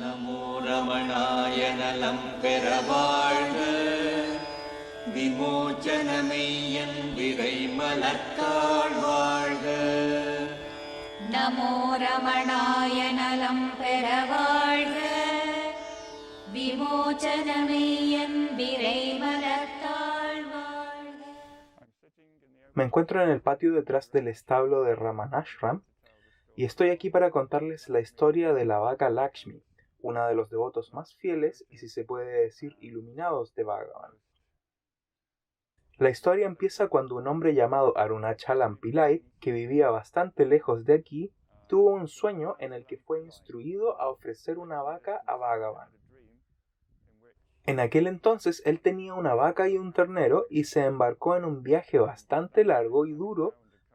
நமோ ரமணாய நலம் பெற வாழ்க, விமோச்சனமெய்யன் விரைமலர்த்தாள் வாழ்க. நமோ ரமணாய நலம் பெற வாழ்க, விமோச்சனமெய்யன் விரைமலர்த்தாள் வாழ்க. Me encuentro en el patio detrás del establo de Ramanashram y estoy aquí para contarles la historia de la vaca Lakshmi, una de los devotos más fieles y, si se puede decir, iluminados de Bhagavan. La historia empieza cuando un hombre llamado Arunachalam Pillai, que vivía bastante lejos de aquí, tuvo un sueño en el que fue instruido a ofrecer una vaca a Bhagavan. En aquel entonces él tenía una vaca y un ternero y se embarcó en un viaje bastante largo y duro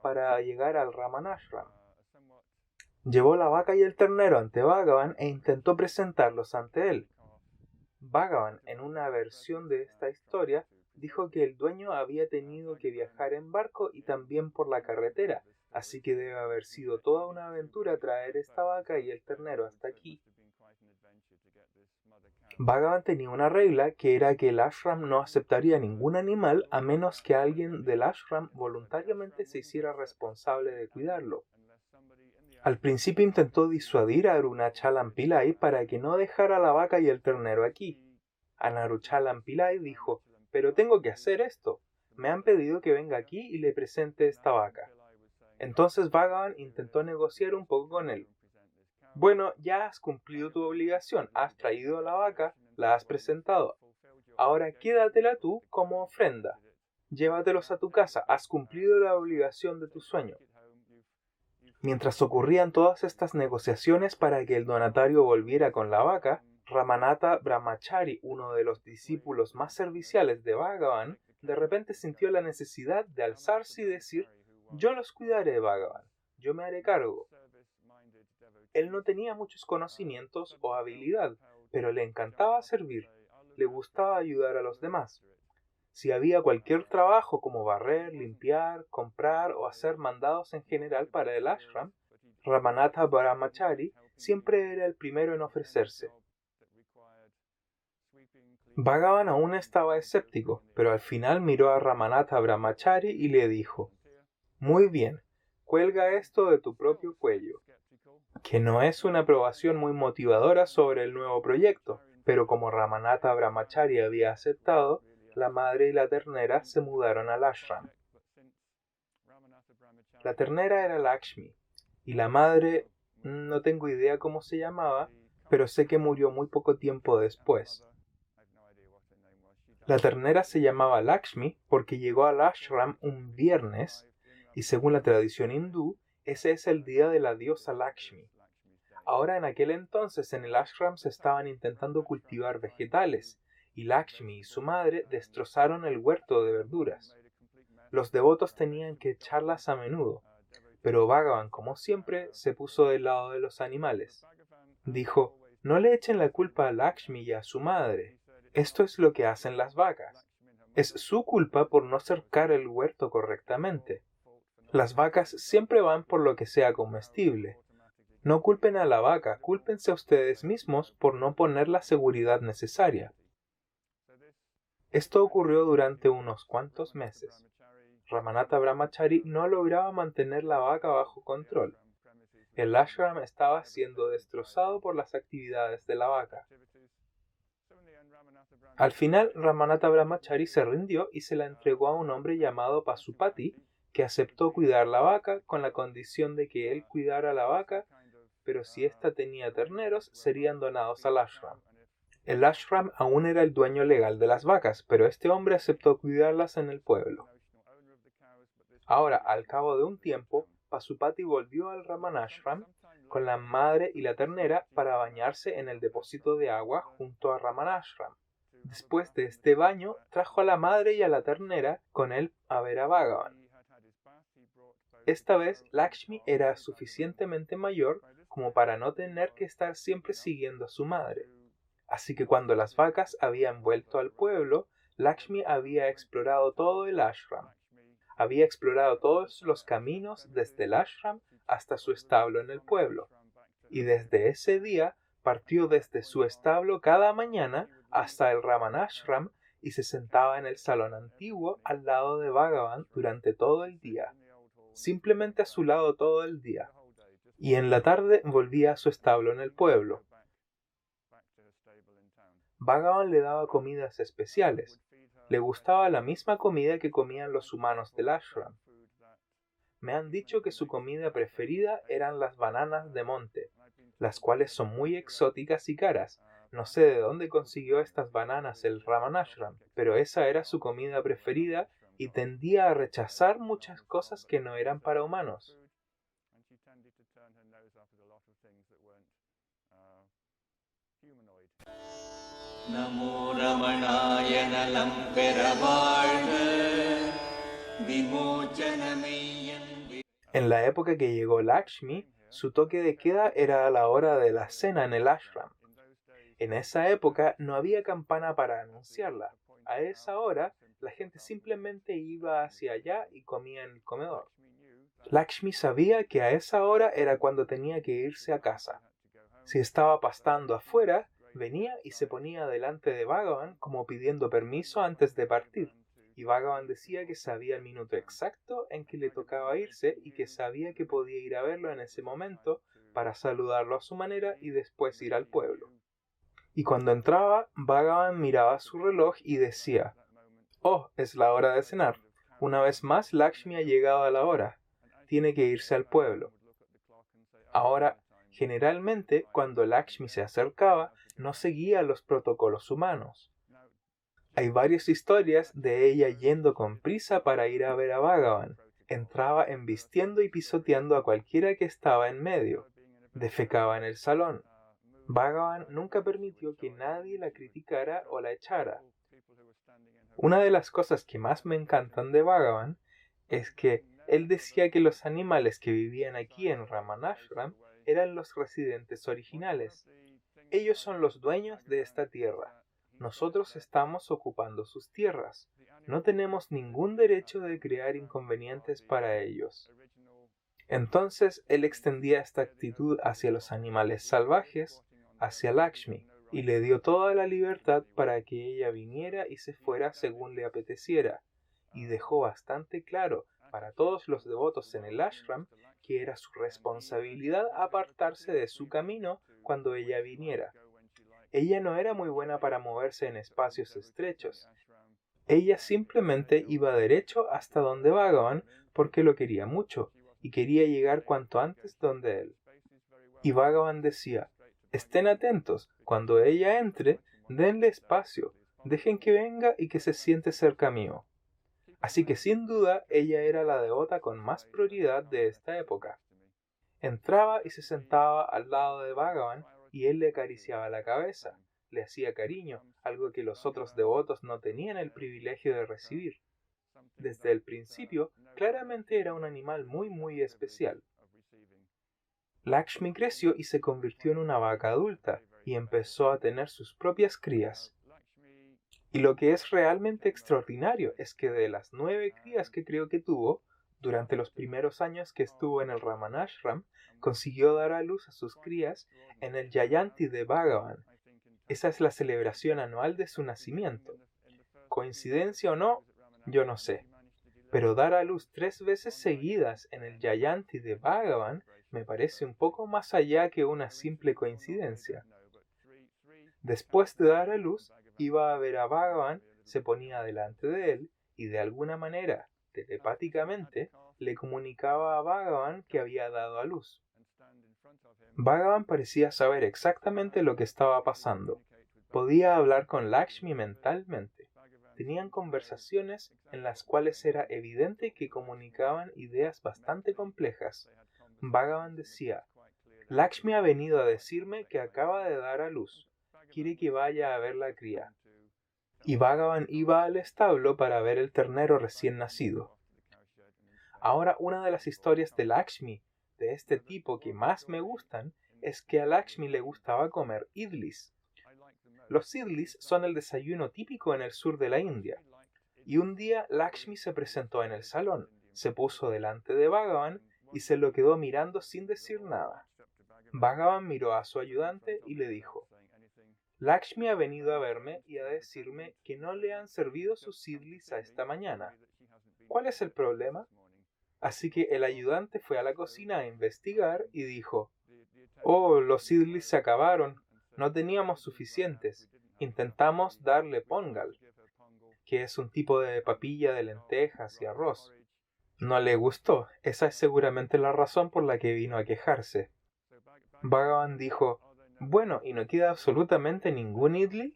para llegar al Ramanashram. Llevó la vaca y el ternero ante Bhagavan e intentó presentarlos ante él. Bhagavan, en una versión de esta historia, dijo que el dueño había tenido que viajar en barco y también por la carretera, así que debe haber sido toda una aventura traer esta vaca y el ternero hasta aquí. Bhagavan tenía una regla que era que el ashram no aceptaría ningún animal a menos que alguien del ashram voluntariamente se hiciera responsable de cuidarlo. Al principio intentó disuadir a Arunachalam Pillai para que no dejara la vaca y el ternero aquí. Arunachalam Pillai dijo: «Pero tengo que hacer esto. Me han pedido que venga aquí y le presente esta vaca». Entonces Bhagavan intentó negociar un poco con él. «Bueno, ya has cumplido tu obligación, has traído la vaca, la has presentado. Ahora quédatela tú como ofrenda. Llévatelos a tu casa, has cumplido la obligación de tu sueño». Mientras ocurrían todas estas negociaciones para que el donatario volviera con la vaca, Ramanatha Brahmachari, uno de los discípulos más serviciales de Bhagavan, de repente sintió la necesidad de alzarse y decir: «Yo los cuidaré, Bhagavan, yo me haré cargo». Él no tenía muchos conocimientos o habilidad, pero le encantaba servir, le gustaba ayudar a los demás. Si había cualquier trabajo como barrer, limpiar, comprar o hacer mandados en general para el ashram, Ramanatha Brahmachari siempre era el primero en ofrecerse. Bhagavan aún estaba escéptico, pero al final miró a Ramanatha Brahmachari y le dijo: «Muy bien, cuelga esto de tu propio cuello», que no es una aprobación muy motivadora sobre el nuevo proyecto, pero como Ramanatha Brahmachari había aceptado, la madre y la ternera se mudaron al ashram. La ternera era Lakshmi y la madre no tengo idea cómo se llamaba, pero sé que murió muy poco tiempo después. La ternera se llamaba Lakshmi porque llegó al ashram un viernes y, según la tradición hindú, ese es el día de la diosa Lakshmi. Ahora, en aquel entonces, en el ashram se estaban intentando cultivar vegetales y Lakshmi y su madre destrozaron el huerto de verduras. Los devotos tenían que echarlas a menudo, pero Bhagavan, como siempre, se puso del lado de los animales. Dijo: «No le echen la culpa a Lakshmi y a su madre. Esto es lo que hacen las vacas. Es su culpa por no cercar el huerto correctamente. Las vacas siempre van por lo que sea comestible. No culpen a la vaca, cúlpense a ustedes mismos por no poner la seguridad necesaria». Esto ocurrió durante unos cuantos meses. Ramanatha Brahmachari no lograba mantener la vaca bajo control. El ashram estaba siendo destrozado por las actividades de la vaca. Al final, Ramanatha Brahmachari se rindió y se la entregó a un hombre llamado Pasupati, que aceptó cuidar la vaca con la condición de que él cuidara la vaca, pero si ésta tenía terneros, serían donados al ashram. El ashram aún era el dueño legal de las vacas, pero este hombre aceptó cuidarlas en el pueblo. Ahora, al cabo de un tiempo, Pasupati volvió al Ramanashram con la madre y la ternera para bañarse en el depósito de agua junto a Ramanashram. Después de este baño, trajo a la madre y a la ternera con él a ver a Bhagavan. Esta vez, Lakshmi era suficientemente mayor como para no tener que estar siempre siguiendo a su madre. Así que cuando las vacas habían vuelto al pueblo, Lakshmi había explorado todo el ashram. Había explorado todos los caminos desde el ashram hasta su establo en el pueblo. Y desde ese día partió desde su establo cada mañana hasta el Ramanashram y se sentaba en el salón antiguo al lado de Bhagavan durante todo el día, simplemente a su lado todo el día, y en la tarde volvía a su establo en el pueblo. Bhagavan le daba comidas especiales. Le gustaba la misma comida que comían los humanos del ashram. Me han dicho que su comida preferida eran las bananas de monte, las cuales son muy exóticas y caras. No sé de dónde consiguió estas bananas el Ramanashram, pero esa era su comida preferida y tendía a rechazar muchas cosas que no eran para humanos. நமோ ரமணாய நலம் பெற வாழ்க விமோச்சனமெய்யன் En la época que llegó Lakshmi, su toque de queda era a la hora de la cena en el ashram. En esa época no había campana para anunciarla. A esa hora, la gente simplemente iba hacia allá y comía en el comedor. Lakshmi sabía que a esa hora era cuando tenía que irse a casa. Si estaba pastando afuera, venía y se ponía delante de Bhagavan como pidiendo permiso antes de partir. Y Bhagavan decía que sabía el minuto exacto en que le tocaba irse y que sabía que podía ir a verlo en ese momento para saludarlo a su manera y después ir al pueblo. Y cuando entraba, Bhagavan miraba su reloj y decía: «Oh, es la hora de cenar. Una vez más Lakshmi ha llegado a la hora. Tiene que irse al pueblo». Ahora, generalmente, cuando Lakshmi se acercaba, no seguía los protocolos humanos. Hay varias historias de ella yendo con prisa para ir a ver a Bhagavan. Entraba embistiendo y pisoteando a cualquiera que estaba en medio. Defecaba en el salón. Bhagavan nunca permitió que nadie la criticara o la echara. Una de las cosas que más me encantan de Bhagavan es que él decía que los animales que vivían aquí en Ramanashram eran los residentes originales. Ellos son los dueños de esta tierra. Nosotros estamos ocupando sus tierras. No tenemos ningún derecho de crear inconvenientes para ellos. Entonces él extendía esta actitud hacia los animales salvajes, hacia Lakshmi, y le dio toda la libertad para que ella viniera y se fuera según le apeteciera, y dejó bastante claro para todos los devotos en el ashram que era su responsabilidad apartarse de su camino cuando ella viniera. Ella no era muy buena para moverse en espacios estrechos. Ella simplemente iba derecho hasta donde Bhagavan porque lo quería mucho y quería llegar cuanto antes donde él. Y Bhagavan decía: «Estén atentos, cuando ella entre, denle espacio, dejen que venga y que se siente cerca mío». Así que sin duda ella era la devota con más prioridad de esta época. Entraba y se sentaba al lado de Bhagavan y él le acariciaba la cabeza, le hacía cariño, algo que los otros devotos no tenían el privilegio de recibir. Desde el principio, claramente era un animal muy especial. Lakshmi creció y se convirtió en una vaca adulta y empezó a tener sus propias crías. Y lo que es realmente extraordinario es que de las 9 crías que creo que tuvo, durante los primeros años que estuvo en el Ramanashram, consiguió dar a luz a sus crías en el Jayanti de Bhagavan. Esa es la celebración anual de su nacimiento. ¿Coincidencia o no? Yo no sé. Pero dar a luz 3 veces seguidas en el Jayanti de Bhagavan me parece un poco más allá que una simple coincidencia. Después de dar a luz, iba a ver a Bhagavan, se ponía delante de él y de alguna manera, telepáticamente, le comunicaba a Bhagavan que había dado a luz. Bhagavan parecía saber exactamente lo que estaba pasando. Podía hablar con Lakshmi mentalmente. Tenían conversaciones en las cuales era evidente que comunicaban ideas bastante complejas. Bhagavan decía: «Lakshmi ha venido a decirme que acaba de dar a luz. Quiere que vaya a ver la cría». Y Bhagavan iba al establo para ver el ternero recién nacido. Ahora, una de las historias de Lakshmi de este tipo que más me gustan es que a Lakshmi le gustaba comer idlis. Los idlis son el desayuno típico en el sur de la India. Y un día Lakshmi se presentó en el salón, se puso delante de Bhagavan y se lo quedó mirando sin decir nada. Bhagavan miró a su ayudante y le dijo: Lakshmi ha venido a verme y a decirme que no le han servido sus idlis a esta mañana. ¿Cuál es el problema? Así que el ayudante fue a la cocina a investigar y dijo: Oh, los idlis se acabaron. No teníamos suficientes. Intentamos darle pongal, que es un tipo de papilla de lentejas y arroz. No le gustó. Esa es seguramente la razón por la que vino a quejarse. Bhagavan dijo: Bueno, ¿y no queda absolutamente ningún idli?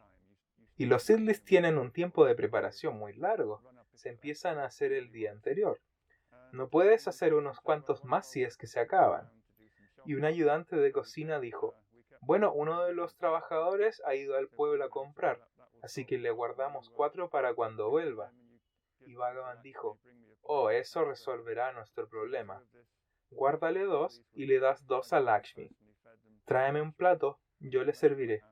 Y los idlis tienen un tiempo de preparación muy largo. Se empiezan a hacer el día anterior. No puedes hacer unos cuantos más si es que se acaban. Y un ayudante de cocina dijo: Bueno, uno de los trabajadores ha ido al pueblo a comprar, así que le guardamos 4 para cuando vuelva. Y Bhagavan dijo: Oh, eso resolverá nuestro problema. Guárdale 2 y le das 2 a Lakshmi. Tráeme un plato, yo le serviré.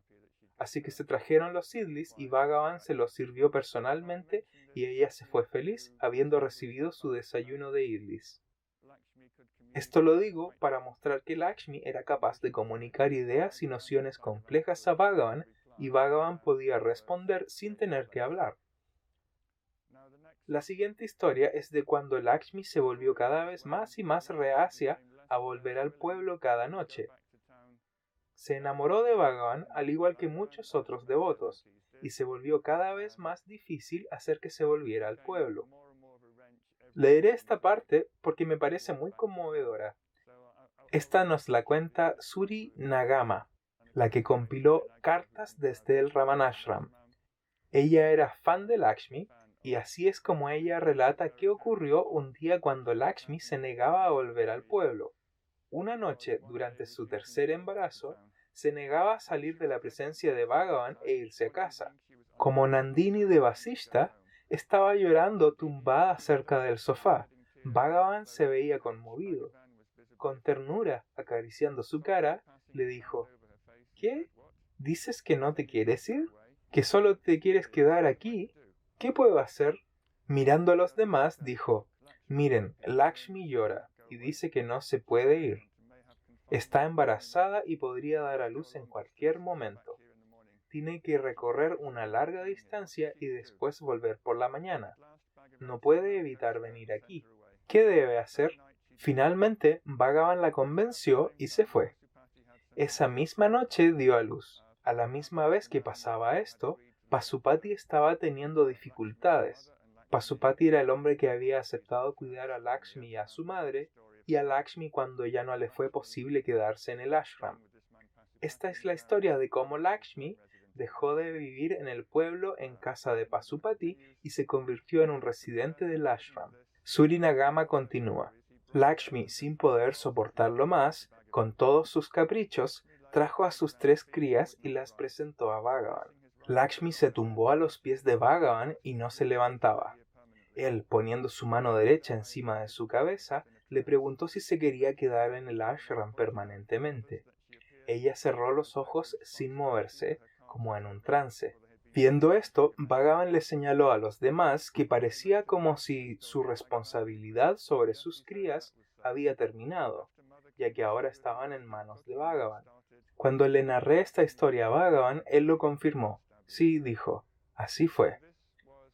Así que se trajeron los idlis y Bhagavan se los sirvió personalmente y ella se fue feliz habiendo recibido su desayuno de idlis. Esto lo digo para mostrar que Lakshmi era capaz de comunicar ideas y nociones complejas a Bhagavan y Bhagavan podía responder sin tener que hablar. La siguiente historia es de cuando Lakshmi se volvió cada vez más y más reacia a volver al pueblo cada noche. Se enamoró de Bhagavan al igual que muchos otros devotos, y se volvió cada vez más difícil hacer que se volviera al pueblo. Leeré esta parte porque me parece muy conmovedora. Esta nos la cuenta Suri Nagama, la que compiló cartas desde el Ramanashram. Ella era fan de Lakshmi, y así es como ella relata qué ocurrió un día cuando Lakshmi se negaba a volver al pueblo. Una noche, durante su tercer embarazo, se negaba a salir de la presencia de Bhagavan e irse a casa. Como Nandini de Vasishta, estaba llorando tumbada cerca del sofá. Bhagavan se veía conmovido. Con ternura, acariciando su cara, le dijo: ¿Qué? ¿Dices que no te quieres ir? ¿Que solo te quieres quedar aquí? ¿Qué puedo hacer? Mirando a los demás, dijo: Miren, Lakshmi llora y dice que no se puede ir. Está embarazada y podría dar a luz en cualquier momento. Tiene que recorrer una larga distancia y después volver por la mañana. No puede evitar venir aquí. ¿Qué debe hacer? Finalmente, Bhagavan la convenció y se fue. Esa misma noche dio a luz. A la misma vez que pasaba esto, Pasupati estaba teniendo dificultades. Pasupati era el hombre que había aceptado cuidar a Lakshmi y a su madre, y a Lakshmi cuando ya no le fue posible quedarse en el ashram. Esta es la historia de cómo Lakshmi dejó de vivir en el pueblo en casa de Pasupati y se convirtió en un residente del ashram. Suri Nagama continúa. Lakshmi, sin poder soportarlo más, con todos sus caprichos, trajo a sus 3 crías y las presentó a Bhagavan. Lakshmi se tumbó a los pies de Bhagavan y no se levantaba. Él, poniendo su mano derecha encima de su cabeza, le preguntó si se quería quedar en el ashram permanentemente. Ella cerró los ojos sin moverse, como en un trance. Viendo esto, Bhagavan le señaló a los demás que parecía como si su responsabilidad sobre sus crías había terminado, ya que ahora estaban en manos de Bhagavan. Cuando le narré esta historia a Bhagavan, él lo confirmó. Sí, dijo, así fue.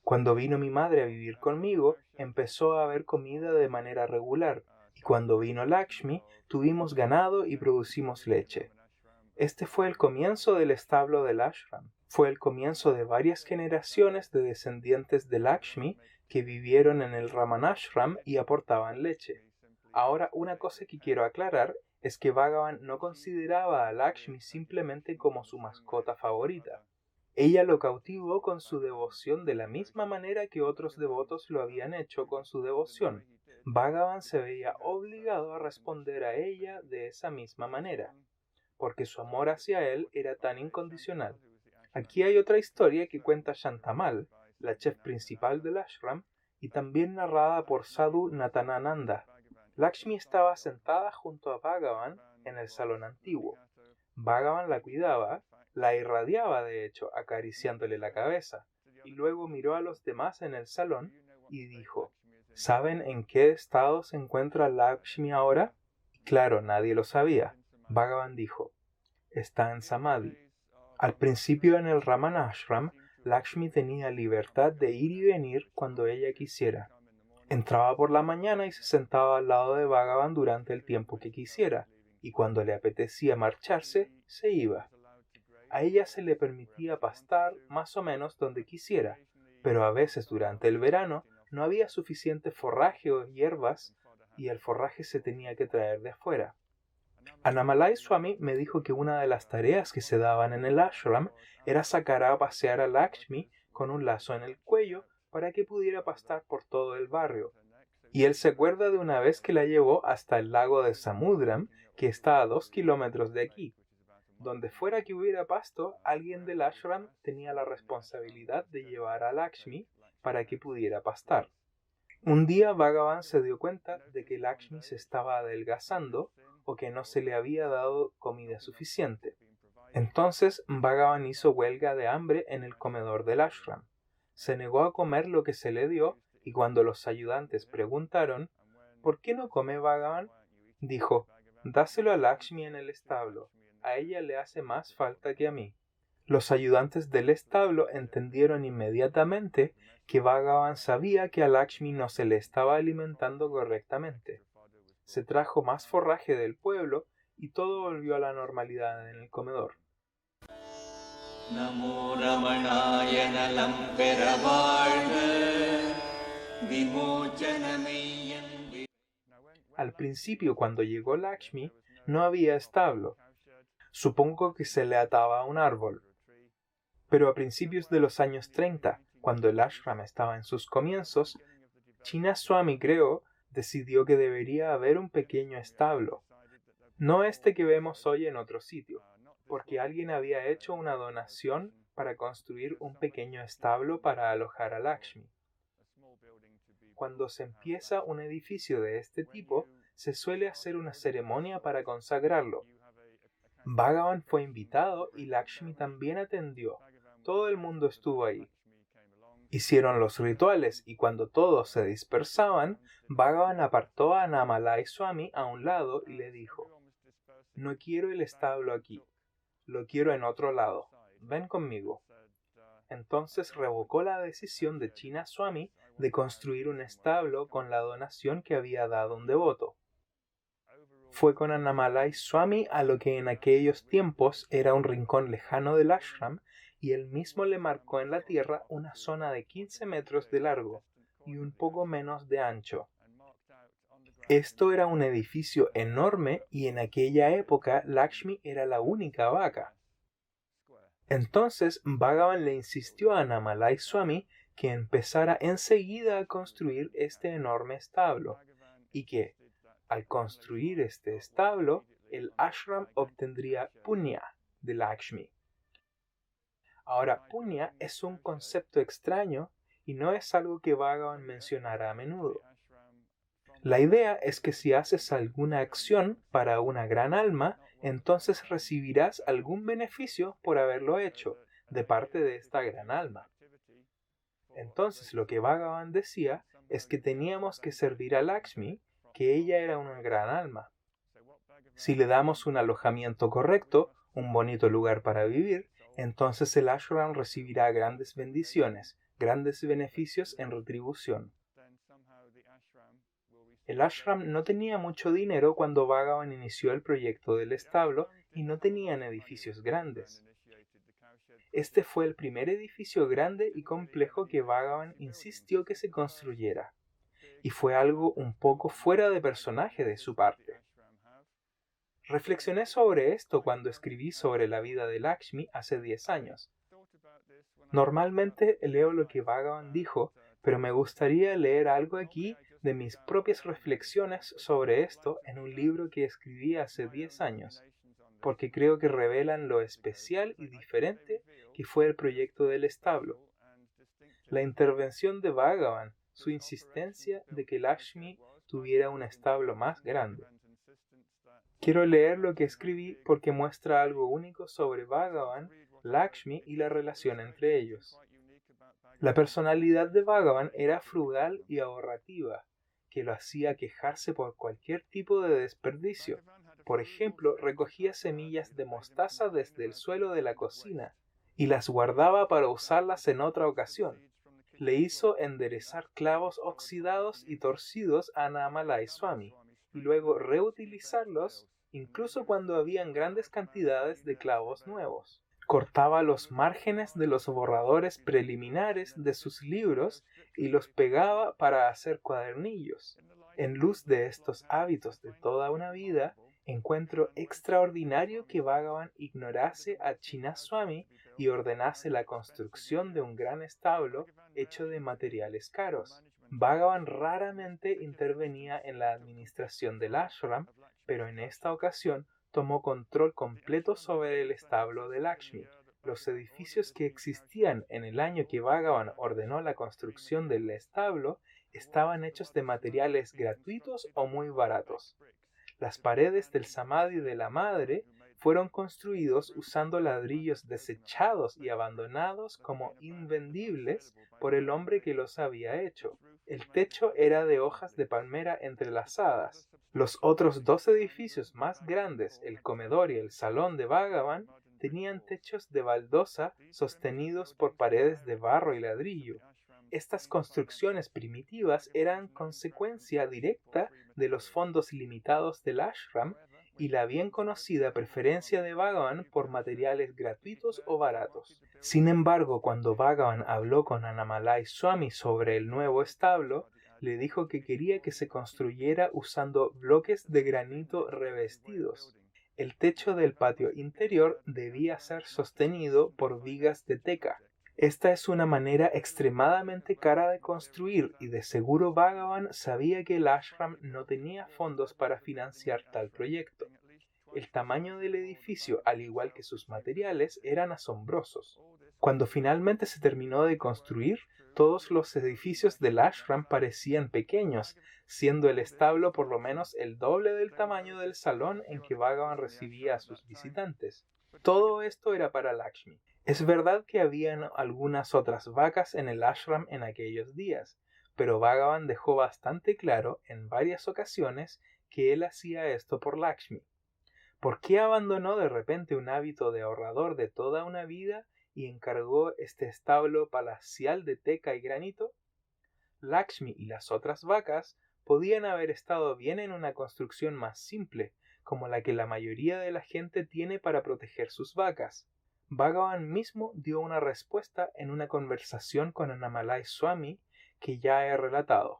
Cuando vino mi madre a vivir conmigo, empezó a haber comida de manera regular, y cuando vino Lakshmi, tuvimos ganado y producimos leche. Este fue el comienzo del establo del ashram. Fue el comienzo de varias generaciones de descendientes de Lakshmi que vivieron en el Ramanashram y aportaban leche. Ahora, una cosa que quiero aclarar es que Bhagavan no consideraba a Lakshmi simplemente como su mascota favorita. Ella lo cautivó con su devoción de la misma manera que otros devotos lo habían hecho con su devoción. Bhagavan se veía obligado a responder a ella de esa misma manera, porque su amor hacia él era tan incondicional. Aquí hay otra historia que cuenta Shantamal, la chef principal del ashram, y también narrada por Sadhu Natanananda. Lakshmi estaba sentada junto a Bhagavan en el salón antiguo. Bhagavan la cuidaba, la irradiaba de hecho, acariciándole la cabeza, y luego miró a los demás en el salón y dijo: ¿Saben en qué estado se encuentra Lakshmi ahora? Y claro, nadie lo sabía. Bhagavan dijo, está en Samadhi. Al principio en el Ramana Ashram, Lakshmi tenía libertad de ir y venir cuando ella quisiera. Entraba por la mañana y se sentaba al lado de Bhagavan durante el tiempo que quisiera, y cuando le apetecía marcharse, se iba. A ella se le permitía pastar más o menos donde quisiera, pero a veces durante el verano no había suficiente forraje o hierbas y el forraje se tenía que traer de afuera. Annamalai Swami me dijo que una de las tareas que se daban en el ashram era sacar a pasear a Lakshmi con un lazo en el cuello para que pudiera pastar por todo el barrio. Y él se acuerda de una vez que la llevó hasta el lago de Samudram, que está a 2 kilómetros de aquí. Donde fuera que hubiera pasto, alguien del ashram tenía la responsabilidad de llevar a Lakshmi para que pudiera pastar. Un día Bhagavan se dio cuenta de que Lakshmi se estaba adelgazando o que no se le había dado comida suficiente. Entonces Bhagavan hizo huelga de hambre en el comedor del ashram. Se negó a comer lo que se le dio y cuando los ayudantes preguntaron ¿por qué no come Bhagavan?, dijo, dáselo a Lakshmi en el establo, a ella le hace más falta que a mí. Los ayudantes del establo entendieron inmediatamente que Bhagavan sabía que a Lakshmi no se le estaba alimentando correctamente. Se trajo más forraje del pueblo y todo volvió a la normalidad en el comedor. Namo Ramanaya Nalam Peravazhga Vimochanameyan. Al principio, cuando llegó Lakshmi, no había establo. Supongo que se le ataba a un árbol. Pero a principios de los años 30, cuando el ashram estaba en sus comienzos, Chinnaswami, creo, decidió que debería haber un pequeño establo. No este que vemos hoy en otro sitio, porque alguien había hecho una donación para construir un pequeño establo para alojar a Lakshmi. Cuando se empieza un edificio de este tipo, se suele hacer una ceremonia para consagrarlo. Bhagavan fue invitado y Lakshmi también atendió. Todo el mundo estuvo ahí. Hicieron los rituales y cuando todos se dispersaban, Bhagavan apartó a Annamalai Swami a un lado y le dijo, no quiero el establo aquí, lo quiero en otro lado, ven conmigo. Entonces revocó la decisión de Chinnaswami de construir un establo con la donación que había dado un devoto. Fue con Annamalai Swami a lo que en aquellos tiempos era un rincón lejano del ashram y él mismo le marcó en la tierra una zona de 15 metros de largo y un poco menos de ancho. Esto era un edificio enorme y en aquella época Lakshmi era la única vaca. Entonces Bhagavan le insistió a Annamalai Swami que empezara enseguida a construir este enorme establo y que, al construir este establo, el ashram obtendría punya de Lakshmi. Ahora, punya es un concepto extraño y no es algo que Bhagavan mencionara a menudo. La idea es que si haces alguna acción para una gran alma, entonces recibirás algún beneficio por haberlo hecho de parte de esta gran alma. Entonces lo que Bhagavan decía es que teníamos que servir a Lakshmi, que ella era una gran alma. Si le damos un alojamiento correcto, un bonito lugar para vivir, entonces el ashram recibirá grandes bendiciones, grandes beneficios en retribución. El ashram no tenía mucho dinero cuando Bhagavan inició el proyecto del establo y no tenían edificios grandes. Este fue el primer edificio grande y complejo que Bhagavan insistió que se construyera, y fue algo un poco fuera de personaje de su parte. Reflexioné sobre esto cuando escribí sobre la vida de Lakshmi hace 10 años. Normalmente leo lo que Bhagavan dijo, pero me gustaría leer algo aquí de mis propias reflexiones sobre esto en un libro que escribí hace 10 años, porque creo que revelan lo especial y diferente que fue el proyecto del establo. La intervención de Bhagavan, su insistencia de que Lakshmi tuviera un establo más grande. Quiero leer lo que escribí porque muestra algo único sobre Bhagavan, Lakshmi y la relación entre ellos. La personalidad de Bhagavan era frugal y ahorrativa, que lo hacía quejarse por cualquier tipo de desperdicio. por ejemplo, recogía semillas de mostaza desde el suelo de la cocina y las guardaba para usarlas en otra ocasión. Le hizo enderezar clavos oxidados y torcidos a Annamalai Swami y luego reutilizarlos incluso cuando habían grandes cantidades de clavos nuevos. Cortaba los márgenes de los borradores preliminares de sus libros y los pegaba para hacer cuadernillos. En luz de estos hábitos de toda una vida, encuentro extraordinario que Bhagavan ignorase a Chinnaswami y ordenase la construcción de un gran establo hecho de materiales caros. Bhagavan raramente intervenía en la administración del ashram, pero en esta ocasión tomó control completo sobre el establo de Lakshmi. Los edificios que existían en el año que Bhagavan ordenó la construcción del establo estaban hechos de materiales gratuitos o muy baratos. Las paredes del samadhi de la madre fueron construidos usando ladrillos desechados y abandonados como invendibles por el hombre que los había hecho. El techo era de hojas de palmera entrelazadas. Los otros dos edificios más grandes, el comedor y el salón de Bhagavan, tenían techos de baldosa sostenidos por paredes de barro y ladrillo. Estas construcciones primitivas eran consecuencia directa de los fondos limitados del ashram y la bien conocida preferencia de Bhagavan por materiales gratuitos o baratos. Sin embargo, cuando Bhagavan habló con Annamalai Swami sobre el nuevo establo, le dijo que quería que se construyera usando bloques de granito revestidos. El techo del patio interior debía ser sostenido por vigas de teca. Esta es una manera extremadamente cara de construir y de seguro Bhagavan sabía que el ashram no tenía fondos para financiar tal proyecto. El tamaño del edificio, al igual que sus materiales, eran asombrosos. Cuando finalmente se terminó de construir, todos los edificios del ashram parecían pequeños, siendo el establo por lo menos el doble del tamaño del salón en que Bhagavan recibía a sus visitantes. Todo esto era para Lakshmi. Es verdad que habían algunas otras vacas en el ashram en aquellos días, pero Bhagavan dejó bastante claro en varias ocasiones que él hacía esto por Lakshmi. ¿Por qué abandonó de repente un hábito de ahorrador de toda una vida y encargó este establo palacial de teca y granito? Lakshmi y las otras vacas podían haber estado bien en una construcción más simple, como la que la mayoría de la gente tiene para proteger sus vacas. Bhagavan mismo dio una respuesta en una conversación con Annamalai Swami que ya he relatado.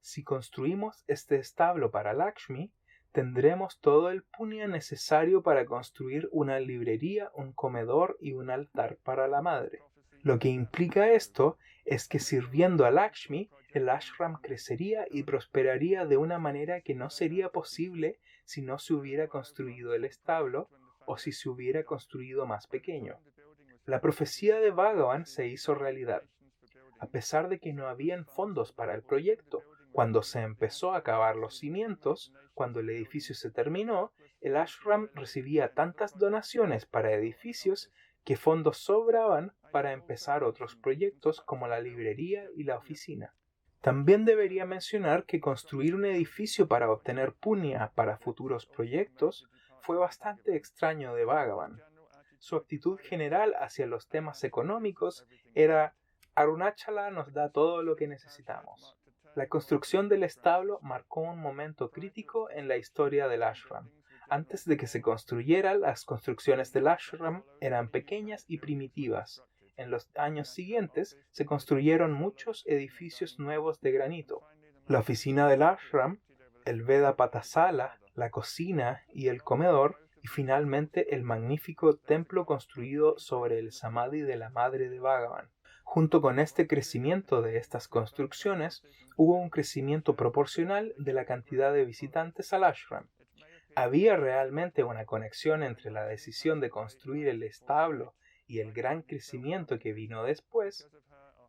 Si construimos este establo para Lakshmi, tendremos todo el punya necesario para construir una librería, un comedor y un altar para la madre. Lo que implica esto es que sirviendo a Lakshmi, el ashram crecería y prosperaría de una manera que no sería posible si no se hubiera construido el establo o si se hubiera construido más pequeño. La profecía de Bhagavan se hizo realidad. A pesar de que no habían fondos para el proyecto, cuando se empezó a cavar los cimientos, cuando el edificio se terminó, el ashram recibía tantas donaciones para edificios que fondos sobraban para empezar otros proyectos como la librería y la oficina. También debería mencionar que construir un edificio para obtener punya para futuros proyectos fue bastante extraño de Bhagavan. Su actitud general hacia los temas económicos era Arunachala nos da todo lo que necesitamos. La construcción del establo marcó un momento crítico en la historia del ashram. Antes de que se construyera, las construcciones del ashram eran pequeñas y primitivas. En los años siguientes se construyeron muchos edificios nuevos de granito. La oficina del ashram, el Veda Patasala, la cocina y el comedor, y finalmente el magnífico templo construido sobre el samadhi de la madre de Bhagavan. Junto con este crecimiento de estas construcciones, hubo un crecimiento proporcional de la cantidad de visitantes al ashram. ¿Había realmente una conexión entre la decisión de construir el establo y el gran crecimiento que vino después?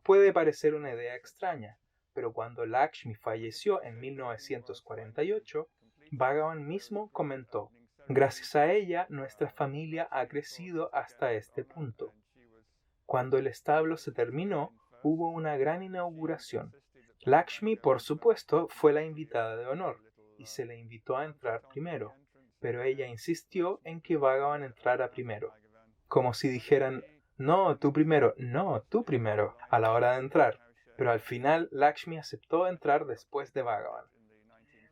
Puede parecer una idea extraña, pero cuando Lakshmi falleció en 1948, Bhagavan mismo comentó: gracias a ella, nuestra familia ha crecido hasta este punto. Cuando el establo se terminó, hubo una gran inauguración. Lakshmi, por supuesto, fue la invitada de honor, y se le invitó a entrar primero. pero ella insistió en que Bhagavan entrara primero, como si dijeran, no, tú primero, no, tú primero, a la hora de entrar. Pero al final Lakshmi aceptó entrar después de Bhagavan.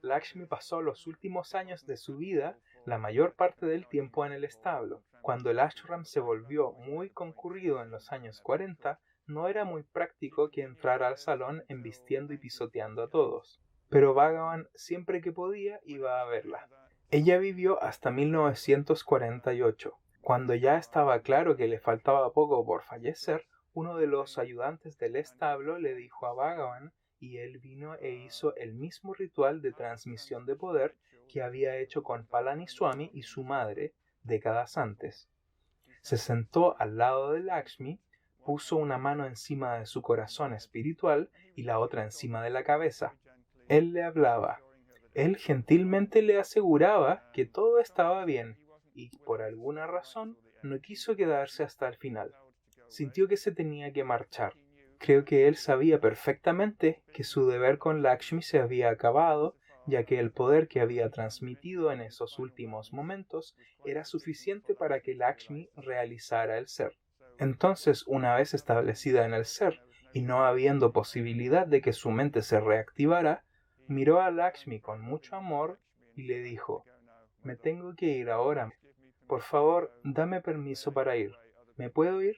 Lakshmi pasó los últimos años de su vida, la mayor parte del tiempo en el establo. Cuando el ashram se volvió muy concurrido en los años 40, no era muy práctico que entrara al salón embistiendo y pisoteando a todos. Pero Bhagavan siempre que podía iba a verla. Ella vivió hasta 1948. Cuando ya estaba claro que le faltaba poco por fallecer, uno de los ayudantes del establo le dijo a Bhagavan y él vino e hizo el mismo ritual de transmisión de poder que había hecho con Palaniswami y su madre décadas antes. Se sentó al lado de Lakshmi, puso una mano encima de su corazón espiritual y la otra encima de la cabeza. Él le hablaba. Él gentilmente le aseguraba que todo estaba bien y por alguna razón no quiso quedarse hasta el final. Sintió que se tenía que marchar. Creo que él sabía perfectamente que su deber con Lakshmi se había acabado, ya que el poder que había transmitido en esos últimos momentos era suficiente para que Lakshmi realizara el ser. Entonces, una vez establecida en el ser, y no habiendo posibilidad de que su mente se reactivara, miró a Lakshmi con mucho amor y le dijo, «Me tengo que ir ahora. Por favor, dame permiso para ir. ¿Me puedo ir?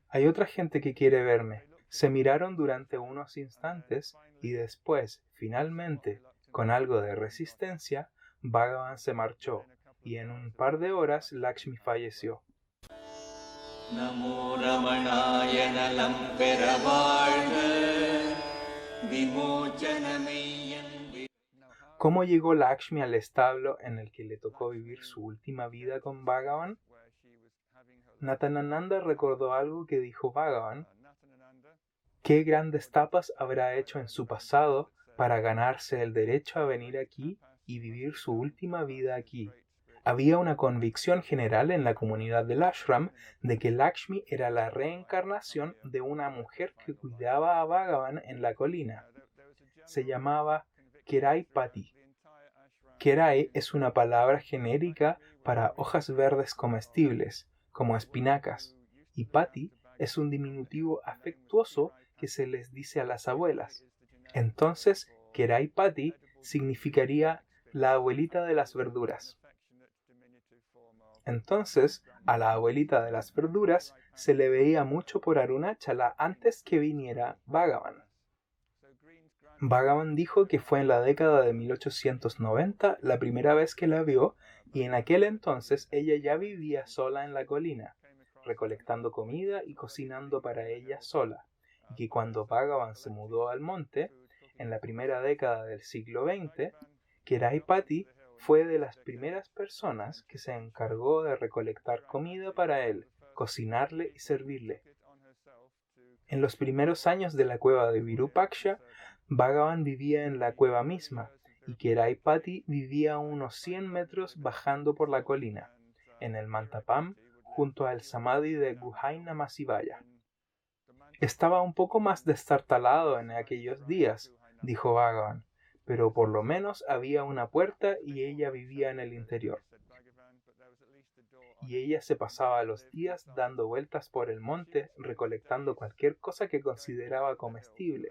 Hay otra gente que quiere verme». Se miraron durante unos instantes y después, finalmente, con algo de resistencia, Bhagavan se marchó y en un par de horas Lakshmi falleció. நமோ ரமணாய நலம் பெற வாழ்க விமோச்சனமெய்யன் ¿Cómo llegó Lakshmi al establo en el que le tocó vivir su última vida con Bhagavan? Natanananda recordó algo que dijo Bhagavan. ¿Qué grandes tapas habrá hecho en su pasado para ganarse el derecho a venir aquí y vivir su última vida aquí? Había una convicción general en la comunidad del ashram de que Lakshmi era la reencarnación de una mujer que cuidaba a Bhagavan en la colina. Se llamaba Kerai Pati. Kerai es una palabra genérica para hojas verdes comestibles, como espinacas, y Pati es un diminutivo afectuoso que se les dice a las abuelas. Entonces, Kerai Pati significaría la abuelita de las verduras. Entonces, a la abuelita de las verduras se le veía mucho por Arunachala antes que viniera Bhagavan. Bhagavan dijo que fue en la década de 1890 la primera vez que la vio y en aquel entonces ella ya vivía sola en la colina, recolectando comida y cocinando para ella sola, y que cuando Bhagavan se mudó al monte, en la primera década del siglo XX, Kerai Pati fue de las primeras personas que se encargó de recolectar comida para él, cocinarle y servirle. En los primeros años de la cueva de Virupaksha, Bhagavan vivía en la cueva misma, y Kerai Pati vivía a unos 100 metros bajando por la colina, en el Mantapam, junto al Samadhi de Guhai Namah Shivaya. Estaba un poco más destartalado en aquellos días, dijo Bhagavan, pero por lo menos había una puerta y ella vivía en el interior. Y ella se pasaba los días dando vueltas por el monte, recolectando cualquier cosa que consideraba comestible.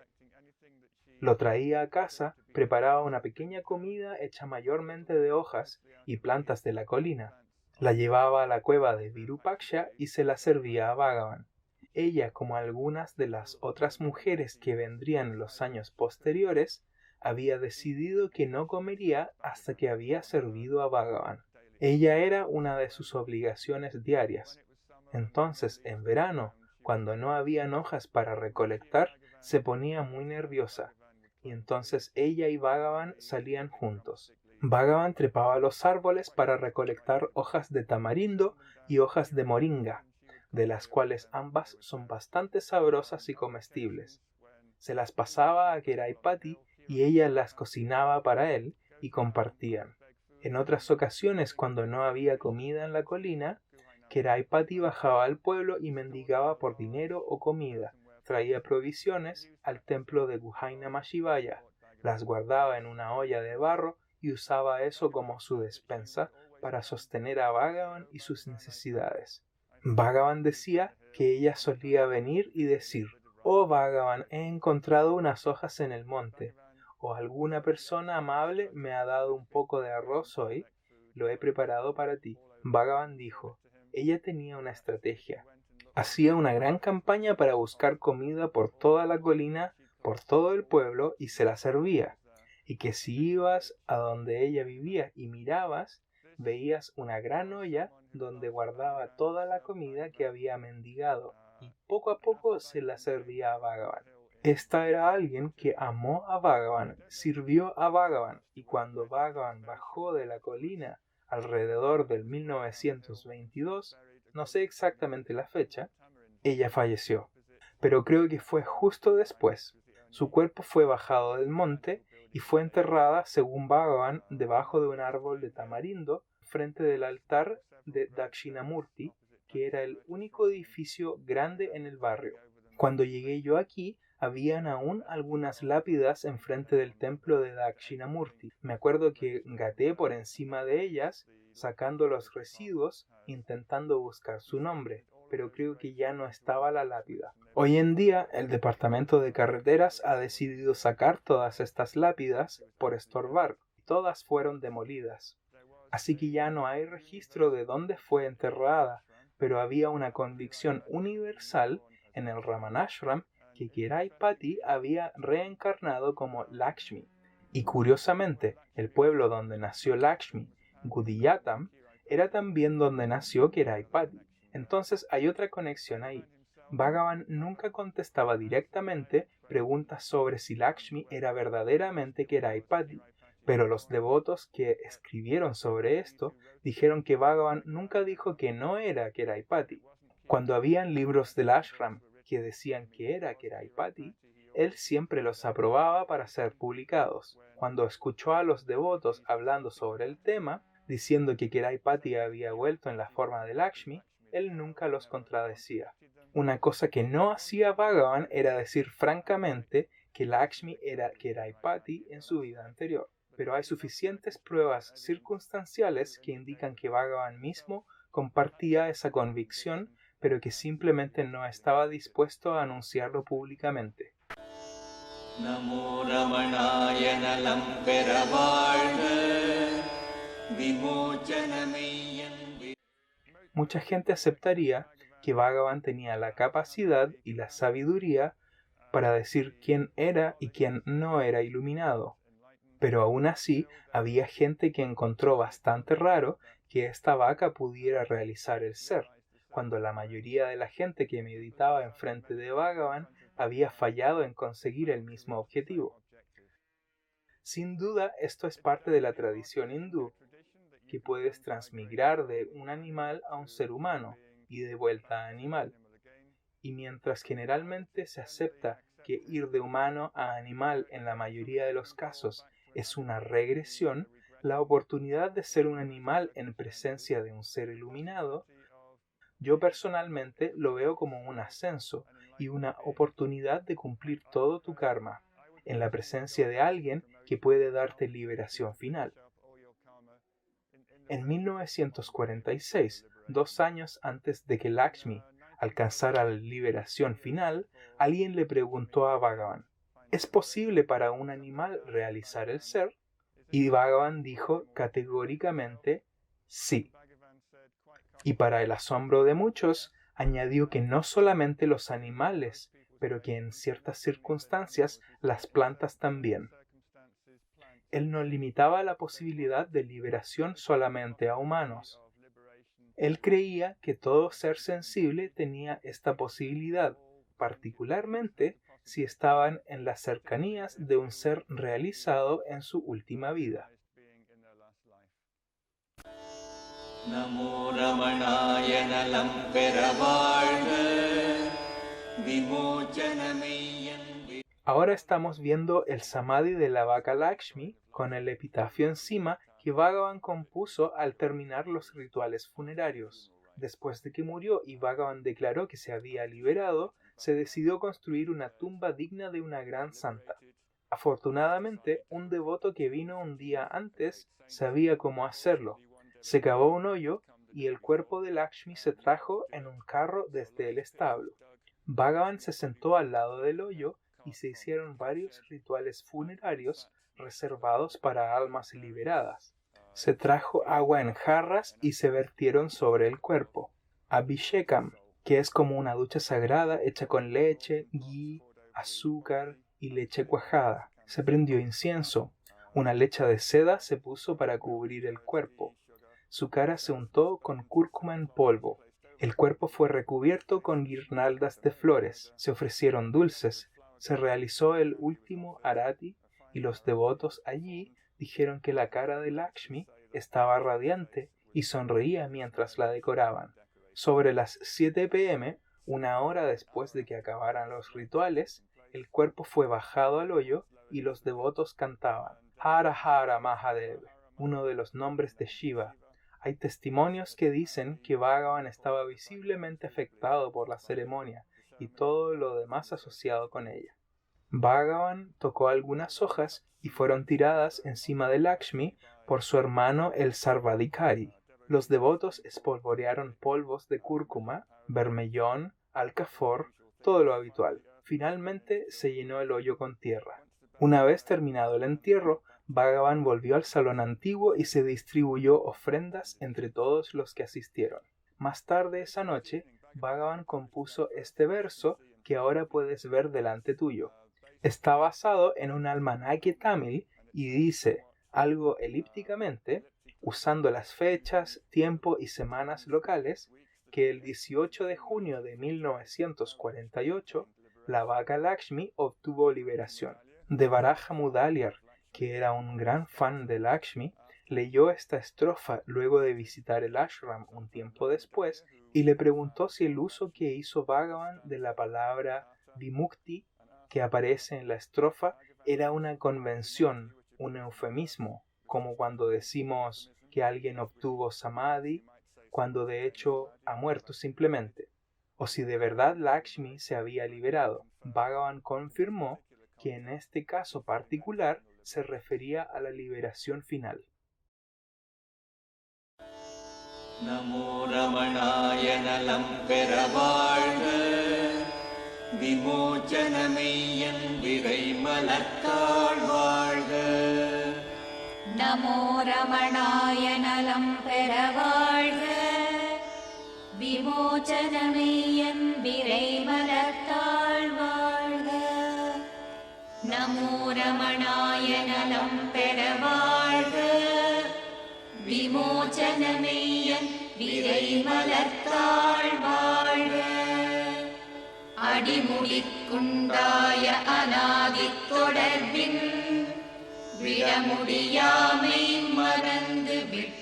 Lo traía a casa, preparaba una pequeña comida hecha mayormente de hojas y plantas de la colina. La llevaba a la cueva de Virupaksha y se la servía a Bhagavan. Ella, como algunas de las otras mujeres que vendrían en los años posteriores, había decidido que no comería hasta que había servido a Bhagavan. Ella era una de sus obligaciones diarias. Entonces, en verano, cuando no habían hojas para recolectar, se ponía muy nerviosa, y entonces ella y Bhagavan salían juntos. Bhagavan trepaba a los árboles para recolectar hojas de tamarindo y hojas de moringa, de las cuales ambas son bastante sabrosas y comestibles. Se las pasaba a Kerai Pati y ella las cocinaba para él y compartían. En otras ocasiones, cuando no había comida en la colina, Kerai Pati bajaba al pueblo y mendigaba por dinero o comida. Traía provisiones al templo de Guhai Namah Shivaya, las guardaba en una olla de barro y usaba eso como su despensa para sostener a Bhagavan y sus necesidades. Bhagavan decía que ella solía venir y decir: «Oh Bhagavan, he encontrado unas hojas en el monte», o «alguna persona amable me ha dado un poco de arroz hoy, lo he preparado para ti». Bhagavan dijo: ella tenía una estrategia. Hacía una gran campaña para buscar comida por toda la colina, por todo el pueblo, y se la servía. Y que si ibas a donde ella vivía y mirabas, veías una gran olla donde guardaba toda la comida que había mendigado, y poco a poco se la servía a Bhagavan. Esta era alguien que amó a Bhagavan, sirvió a Bhagavan, y cuando Bhagavan bajó de la colina alrededor del 1922, no sé exactamente la fecha, ella falleció. Pero creo que fue justo después. Su cuerpo fue bajado del monte y fue enterrada, según Bhagavan, debajo de un árbol de tamarindo, frente del altar de Dakshinamurti, que era el único edificio grande en el barrio. Cuando llegué yo aquí, habían aún algunas lápidas enfrente del templo de Dakshinamurti. Me acuerdo que gateé por encima de ellas, sacando los residuos, intentando buscar su nombre, pero creo que ya no estaba la lápida. Hoy en día, el Departamento de Carreteras ha decidido sacar todas estas lápidas por estorbar. Todas fueron demolidas. Así que ya no hay registro de dónde fue enterrada, pero había una convicción universal en el Ramanashram que Kiraipati había reencarnado como Lakshmi. Y curiosamente, el pueblo donde nació Lakshmi, Gudiyatam, era también donde nació Kiraipati. Entonces hay otra conexión ahí. Bhagavan nunca contestaba directamente preguntas sobre si Lakshmi era verdaderamente Kiraipati, pero los devotos que escribieron sobre esto dijeron que Bhagavan nunca dijo que no era Kiraipati. Cuando habían libros del ashram que decían que era Kiraipati, él siempre los aprobaba para ser publicados. Cuando escuchó a los devotos hablando sobre el tema, diciendo que Kiraipati había vuelto en la forma de Lakshmi, él nunca los contradecía. Una cosa que no hacía Bhagavan era decir francamente que Lakshmi era Kiraipati en su vida anterior. Pero hay suficientes pruebas circunstanciales que indican que Bhagavan mismo compartía esa convicción, pero que simplemente no estaba dispuesto a anunciarlo públicamente. நமோ ரமணாய நலம் பெற வாழ்க விமோச்சனமெய்யன் Mucha gente aceptaría que Bhagavan tenía la capacidad y la sabiduría para decir quién era y quién no era iluminado. Pero aún así, había gente que encontró bastante raro que esta vaca pudiera realizar el ser, cuando la mayoría de la gente que meditaba enfrente de Bhagavan había fallado en conseguir el mismo objetivo. Sin duda, esto es parte de la tradición hindú, que puedes transmigrar de un animal a un ser humano y de vuelta a animal. Y mientras generalmente se acepta que ir de humano a animal en la mayoría de los casos es una regresión, la oportunidad de ser un animal en presencia de un ser iluminado, yo personalmente lo veo como un ascenso y una oportunidad de cumplir todo tu karma, en la presencia de alguien que puede darte liberación final. En 1946, 2 años antes de que Lakshmi alcanzara la liberación final, alguien le preguntó a Bhagavan: ¿es posible para un animal realizar el ser? Y Bhagavan dijo categóricamente sí. Y para el asombro de muchos, añadió que no solamente los animales, pero que en ciertas circunstancias las plantas también. Él no limitaba la posibilidad de liberación solamente a humanos. Él creía que todo ser sensible tenía esta posibilidad, particularmente si estaban en las cercanías de un ser realizado en su última vida. நமோ ரமணாய நலம் பெற வாழ்க விமோச்சனமெய்யன் Ahora estamos viendo el samadhi de la vaca Lakshmi con el epitafio encima que Bhagavan compuso al terminar los rituales funerarios. Después de que murió y Bhagavan declaró que se había liberado, se decidió construir una tumba digna de una gran santa. Afortunadamente, un devoto que vino un día antes sabía cómo hacerlo. Se cavó un hoyo y el cuerpo de Lakshmi se trajo en un carro desde el establo. Bhagavan se sentó al lado del hoyo y se hicieron varios rituales funerarios reservados para almas liberadas. Se trajo agua en jarras y se vertieron sobre el cuerpo. Abhishekam, que es como una ducha sagrada hecha con leche, ghee, azúcar y leche cuajada. Se prendió incienso. Una lecha de seda se puso para cubrir el cuerpo. Su cara se untó con cúrcuma en polvo. El cuerpo fue recubierto con guirnaldas de flores. Se ofrecieron dulces. Se realizó el último arati y los devotos allí dijeron que la cara de Lakshmi estaba radiante y sonreía mientras la decoraban. Sobre las 7 p.m., una hora después de que acabaran los rituales, el cuerpo fue bajado al hoyo y los devotos cantaban Hara Hara Mahadev, uno de los nombres de Shiva. Hay testimonios que dicen que Bhagavan estaba visiblemente afectado por la ceremonia y todo lo demás asociado con ella. Bhagavan tocó algunas hojas y fueron tiradas encima de Lakshmi por su hermano el Sarvadikari. Los devotos espolvorearon polvos de cúrcuma, bermellón, alcafor, todo lo habitual. Finalmente se llenó el hoyo con tierra. Una vez terminado el entierro, Bhagavan volvió al salón antiguo y se distribuyó ofrendas entre todos los que asistieron. Más tarde esa noche, Bhagavan compuso este verso que ahora puedes ver delante tuyo. Está basado en un almanaque tamil y dice, algo elípticamente, usando las fechas, tiempo y semanas locales, que el 18 de junio de 1948, la vaca Lakshmi obtuvo liberación. Devaraja Mudaliar, que era un gran fan de Lakshmi, leyó esta estrofa luego de visitar el ashram un tiempo después y le preguntó si el uso que hizo Bhagavan de la palabra vimukti que aparece en la estrofa era una convención, un eufemismo, como cuando decimos que alguien obtuvo samadhi, cuando de hecho ha muerto simplemente, o si de verdad Lakshmi se había liberado. Bhagavan confirmó que en este caso particular se refería a la liberación final. Namo Ramanaya Nalam Peravazhga Vimochanameyan Virai Malattal Vazhga. Namo Ramanaya Nalam Peravazhga Vimochanameyyan Virai Malattal Vazhga. Namo Ramanaya Nalam Peravazhga Vimochanameyyan Virai Malattal Vazhga. அடிமுடிக்குண்டாய அநாதித் தொடர்பின் விடமுடியாமை மறந்து விட்டு